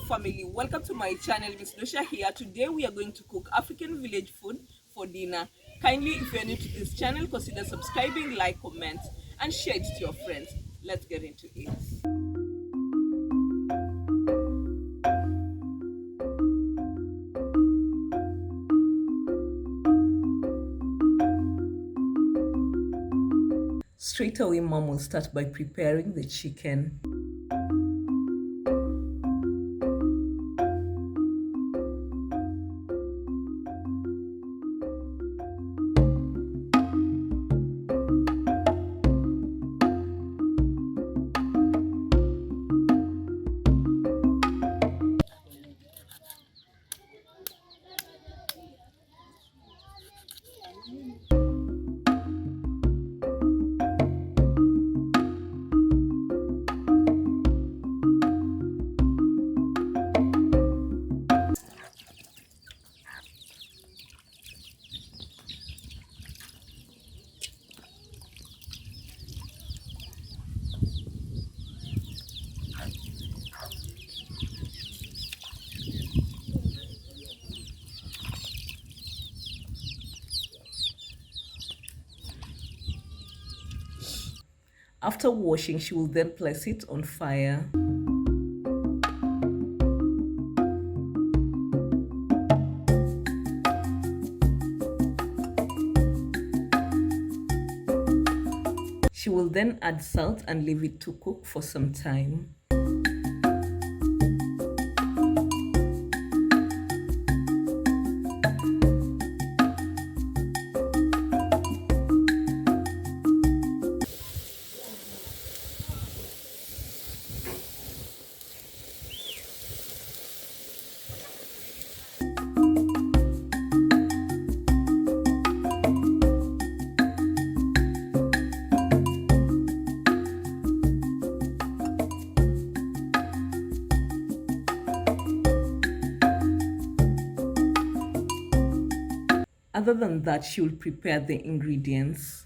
family, welcome to my channel. Miss Dosha here. Today we are going to cook African village food for dinner. Kindly, if you're new to this channel, consider subscribing, like, comment and share it to your friends. Let's get into it. Straight away, mom will start by preparing the chicken. After washing, she will then place it on fire. She will then add salt and leave it to cook for some time. Other than that, she will prepare the ingredients.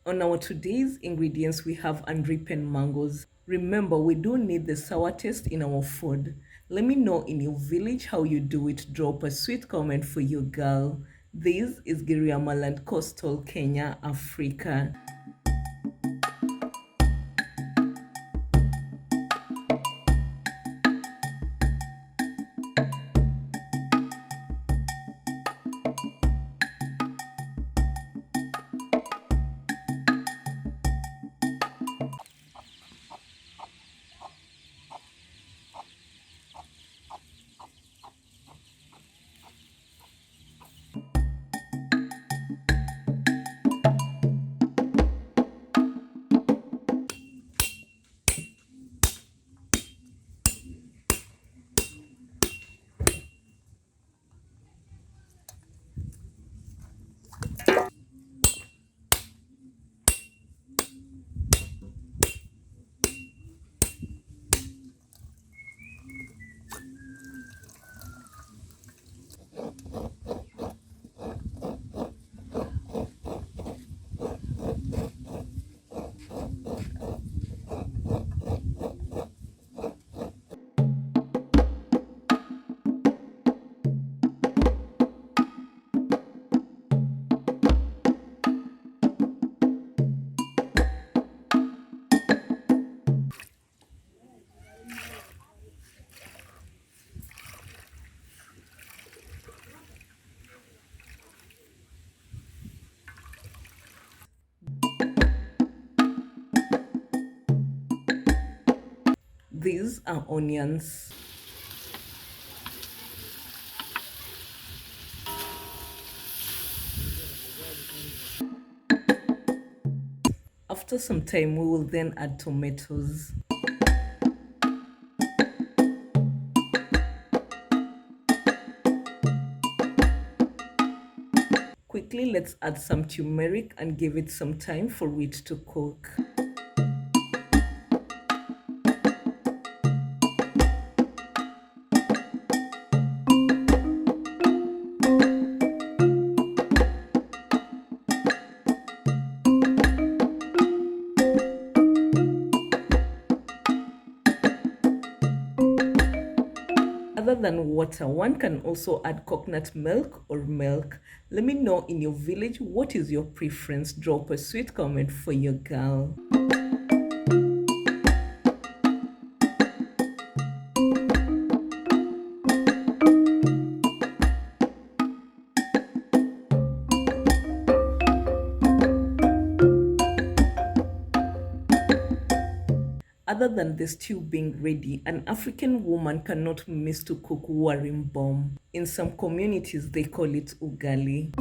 On our today's ingredients, we have unripened mangoes. Remember, we don't need the sour taste in our food. Let me know in your village how you do it. Drop a sweet comment for your girl. This is Giriamaland, Coastal Kenya, Africa. These are onions. After some time, we will then add tomatoes. Quickly, let's add some turmeric and give it some time for it to cook. than water, one can also add coconut milk or milk. Let me know in your village what is your preference. Drop a sweet comment for your girl. Other than the stew being ready, an African woman cannot miss to cook warim bomb. In some communities, they call it ugali.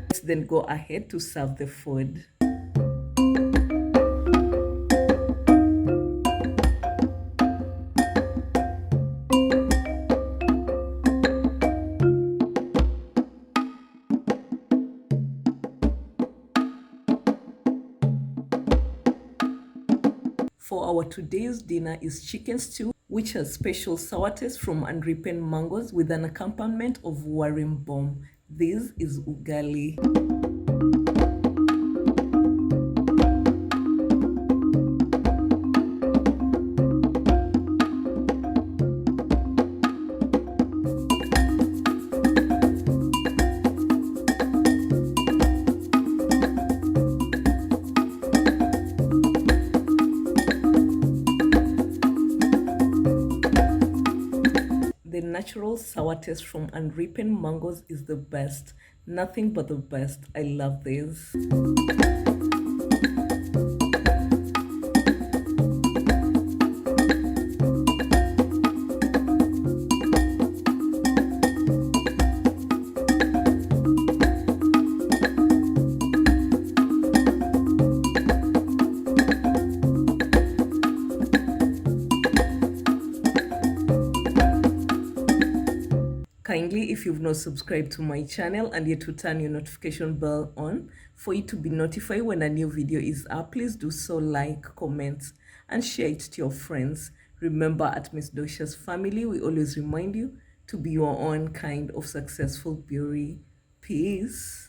Let's then go ahead to serve the food. For our today's dinner is chicken stew, which has special sour taste from unripened mangoes with an accompaniment of warim bomb. This is ugali. The natural sour taste from unripened mangoes is the best. Nothing but the best. I love this. Kindly, if you've not subscribed to my channel and yet to turn your notification bell on for you to be notified when a new video is up, please do so, like, comment, and share it to your friends. Remember, at Miss Dosha's family, we always remind you to be your own kind of successful beauty. Peace.